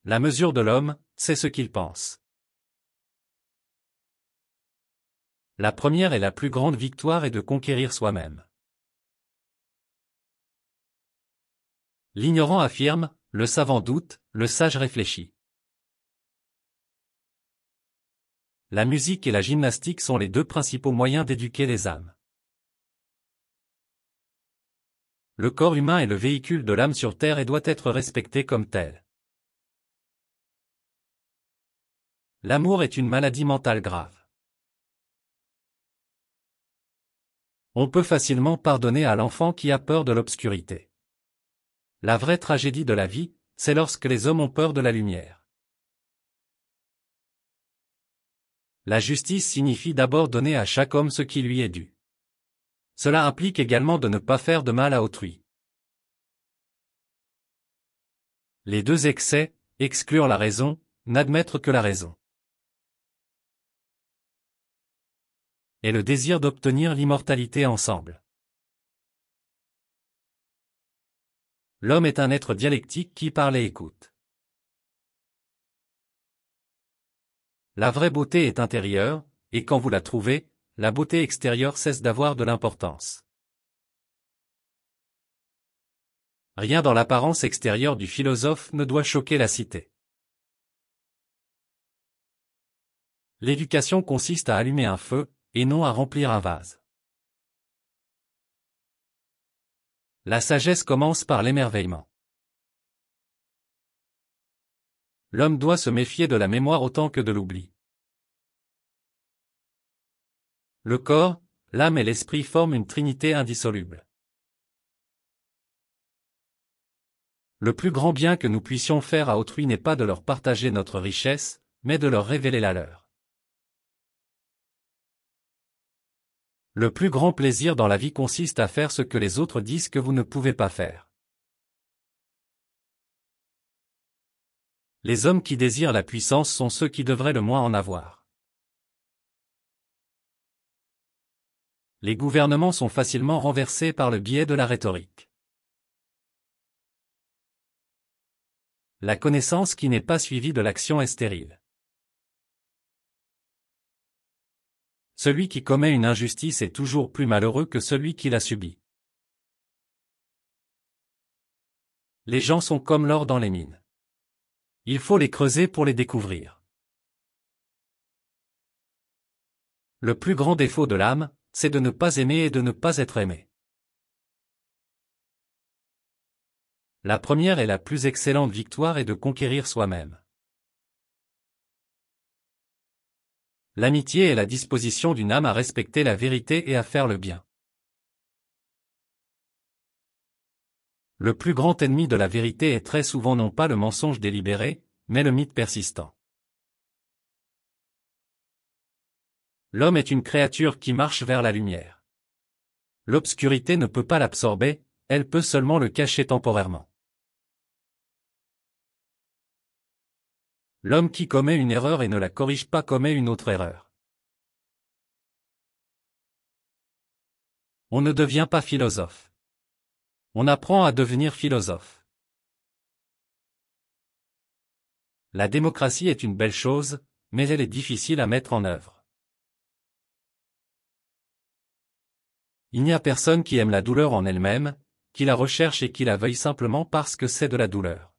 La mesure de l'homme, c'est ce qu'il pense. La première et la plus grande victoire est de conquérir soi-même. L'ignorant affirme, le savant doute, le sage réfléchit. La musique et la gymnastique sont les deux principaux moyens d'éduquer les âmes. Le corps humain est le véhicule de l'âme sur terre et doit être respecté comme tel. L'amour est une maladie mentale grave. On peut facilement pardonner à l'enfant qui a peur de l'obscurité. La vraie tragédie de la vie, c'est lorsque les hommes ont peur de la lumière. La justice signifie d'abord donner à chaque homme ce qui lui est dû. Cela implique également de ne pas faire de mal à autrui. Les deux excès, exclure la raison, n'admettre que la raison. Et le désir d'obtenir l'immortalité ensemble. L'homme est un être dialectique qui parle et écoute. La vraie beauté est intérieure, et quand vous la trouvez, la beauté extérieure cesse d'avoir de l'importance. Rien dans l'apparence extérieure du philosophe ne doit choquer la cité. L'éducation consiste à allumer un feu, et non à remplir un vase. La sagesse commence par l'émerveillement. L'homme doit se méfier de la mémoire autant que de l'oubli. Le corps, l'âme et l'esprit forment une trinité indissoluble. Le plus grand bien que nous puissions faire à autrui n'est pas de leur partager notre richesse, mais de leur révéler la leur. Le plus grand plaisir dans la vie consiste à faire ce que les autres disent que vous ne pouvez pas faire. Les hommes qui désirent la puissance sont ceux qui devraient le moins en avoir. Les gouvernements sont facilement renversés par le biais de la rhétorique. La connaissance qui n'est pas suivie de l'action est stérile. Celui qui commet une injustice est toujours plus malheureux que celui qui l'a subie. Les gens sont comme l'or dans les mines. Il faut les creuser pour les découvrir. Le plus grand défaut de l'âme, c'est de ne pas aimer et de ne pas être aimé. La première et la plus excellente victoire est de conquérir soi-même. L'amitié est la disposition d'une âme à respecter la vérité et à faire le bien. Le plus grand ennemi de la vérité est très souvent non pas le mensonge délibéré, mais le mythe persistant. L'homme est une créature qui marche vers la lumière. L'obscurité ne peut pas l'absorber, elle peut seulement le cacher temporairement. L'homme qui commet une erreur et ne la corrige pas commet une autre erreur. On ne devient pas philosophe. On apprend à devenir philosophe. La démocratie est une belle chose, mais elle est difficile à mettre en œuvre. Il n'y a personne qui aime la douleur en elle-même, qui la recherche et qui la veuille simplement parce que c'est de la douleur.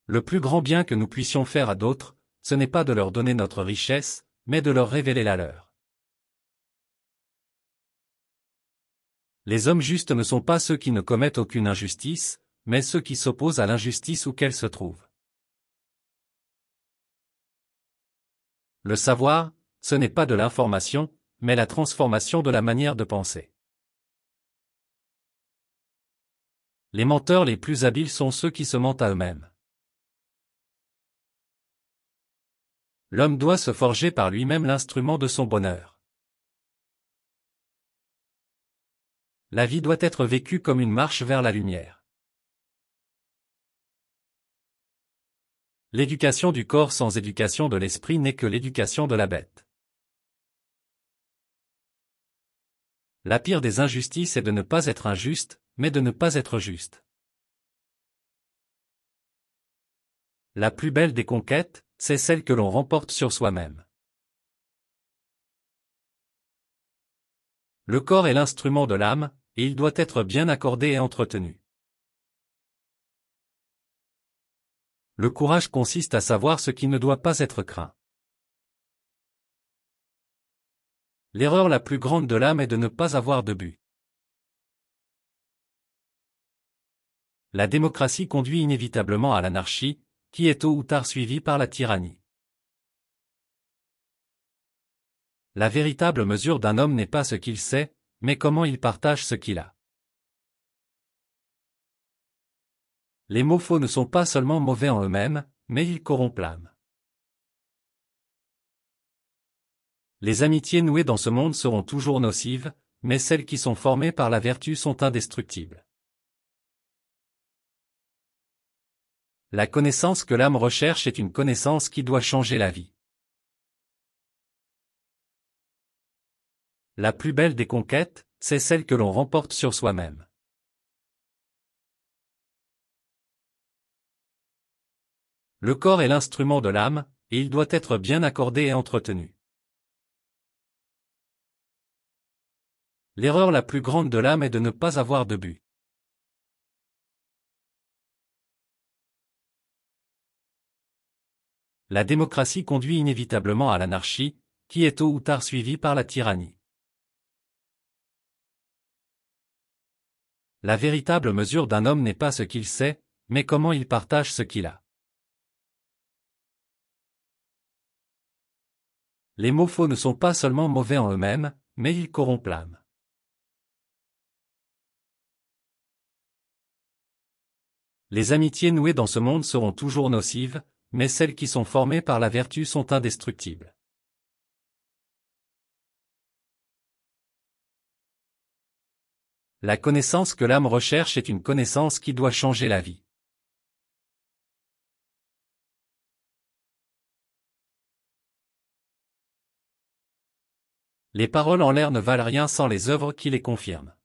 Le plus grand bien que nous puissions faire à d'autres, ce n'est pas de leur donner notre richesse, mais de leur révéler la leur. Les hommes justes ne sont pas ceux qui ne commettent aucune injustice, mais ceux qui s'opposent à l'injustice où qu'elle se trouve. Le savoir, ce n'est pas de l'information, mais la transformation de la manière de penser. Les menteurs les plus habiles sont ceux qui se mentent à eux-mêmes. L'homme doit se forger par lui-même l'instrument de son bonheur. La vie doit être vécue comme une marche vers la lumière. L'éducation du corps sans éducation de l'esprit n'est que l'éducation de la bête. La pire des injustices est de ne pas être injuste, mais de ne pas être juste. La plus belle des conquêtes, c'est celle que l'on remporte sur soi-même. Le corps est l'instrument de l'âme, et il doit être bien accordé et entretenu. Le courage consiste à savoir ce qui ne doit pas être craint. L'erreur la plus grande de l'âme est de ne pas avoir de but. La démocratie conduit inévitablement à l'anarchie, qui est tôt ou tard suivie par la tyrannie. La véritable mesure d'un homme n'est pas ce qu'il sait, mais comment il partage ce qu'il a. Les mots faux ne sont pas seulement mauvais en eux-mêmes, mais ils corrompent l'âme. Les amitiés nouées dans ce monde seront toujours nocives, mais celles qui sont formées par la vertu sont indestructibles. La connaissance que l'âme recherche est une connaissance qui doit changer la vie. La plus belle des conquêtes, c'est celle que l'on remporte sur soi-même. Le corps est l'instrument de l'âme, et il doit être bien accordé et entretenu. L'erreur la plus grande de l'âme est de ne pas avoir de but. La démocratie conduit inévitablement à l'anarchie, qui est tôt ou tard suivie par la tyrannie. La véritable mesure d'un homme n'est pas ce qu'il sait, mais comment il partage ce qu'il a. Les mots faux ne sont pas seulement mauvais en eux-mêmes, mais ils corrompent l'âme. Les amitiés nouées dans ce monde seront toujours nocives, mais celles qui sont formées par la vertu sont indestructibles. La connaissance que l'âme recherche est une connaissance qui doit changer la vie. Les paroles en l'air ne valent rien sans les œuvres qui les confirment.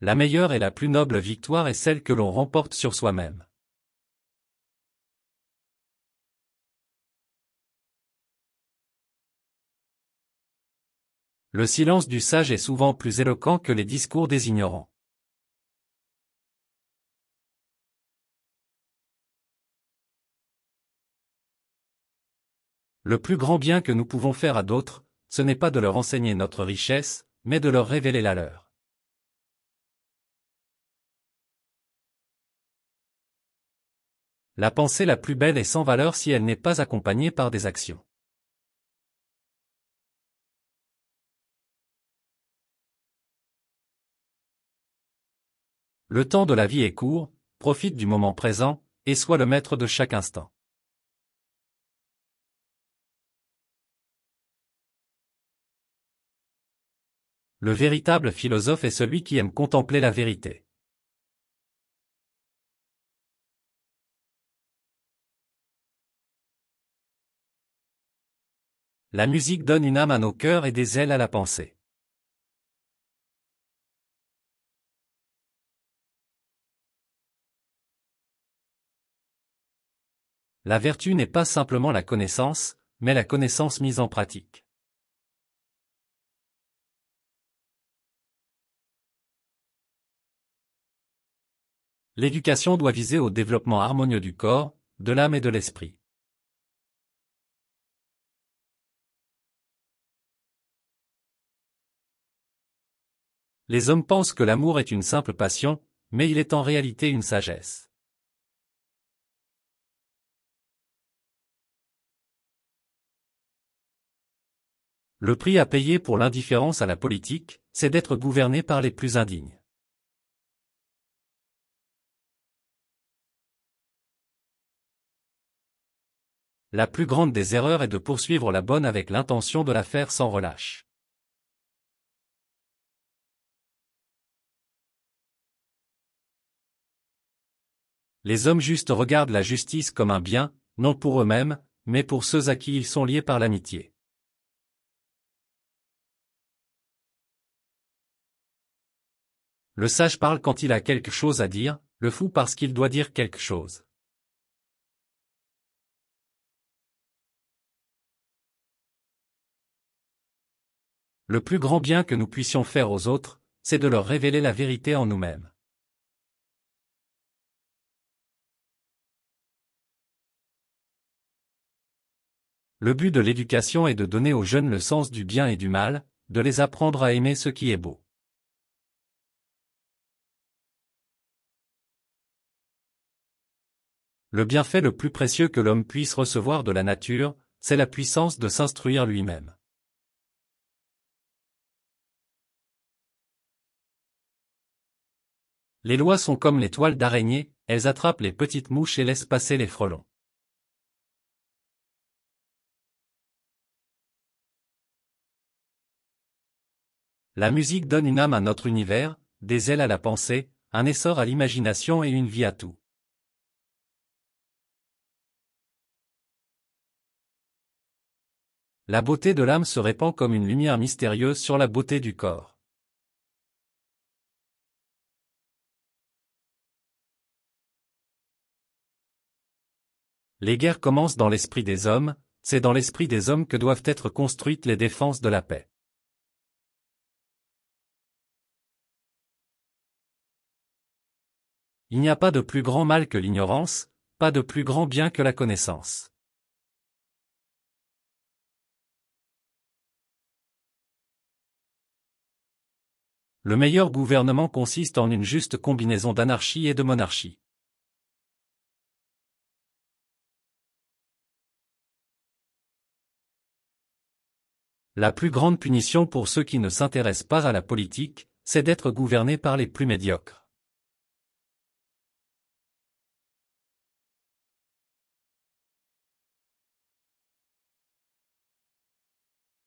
La meilleure et la plus noble victoire est celle que l'on remporte sur soi-même. Le silence du sage est souvent plus éloquent que les discours des ignorants. Le plus grand bien que nous pouvons faire à d'autres, ce n'est pas de leur enseigner notre richesse, mais de leur révéler la leur. La pensée la plus belle est sans valeur si elle n'est pas accompagnée par des actions. Le temps de la vie est court, profite du moment présent, et sois le maître de chaque instant. Le véritable philosophe est celui qui aime contempler la vérité. La musique donne une âme à nos cœurs et des ailes à la pensée. La vertu n'est pas simplement la connaissance, mais la connaissance mise en pratique. L'éducation doit viser au développement harmonieux du corps, de l'âme et de l'esprit. Les hommes pensent que l'amour est une simple passion, mais il est en réalité une sagesse. Le prix à payer pour l'indifférence à la politique, c'est d'être gouverné par les plus indignes. La plus grande des erreurs est de poursuivre la bonne avec l'intention de la faire sans relâche. Les hommes justes regardent la justice comme un bien, non pour eux-mêmes, mais pour ceux à qui ils sont liés par l'amitié. Le sage parle quand il a quelque chose à dire, le fou parce qu'il doit dire quelque chose. Le plus grand bien que nous puissions faire aux autres, c'est de leur révéler la vérité en nous-mêmes. Le but de l'éducation est de donner aux jeunes le sens du bien et du mal, de les apprendre à aimer ce qui est beau. Le bienfait le plus précieux que l'homme puisse recevoir de la nature, c'est la puissance de s'instruire lui-même. Les lois sont comme les toiles d'araignée, elles attrapent les petites mouches et laissent passer les frelons. La musique donne une âme à notre univers, des ailes à la pensée, un essor à l'imagination et une vie à tout. La beauté de l'âme se répand comme une lumière mystérieuse sur la beauté du corps. Les guerres commencent dans l'esprit des hommes, c'est dans l'esprit des hommes que doivent être construites les défenses de la paix. Il n'y a pas de plus grand mal que l'ignorance, pas de plus grand bien que la connaissance. Le meilleur gouvernement consiste en une juste combinaison d'anarchie et de monarchie. La plus grande punition pour ceux qui ne s'intéressent pas à la politique, c'est d'être gouvernés par les plus médiocres.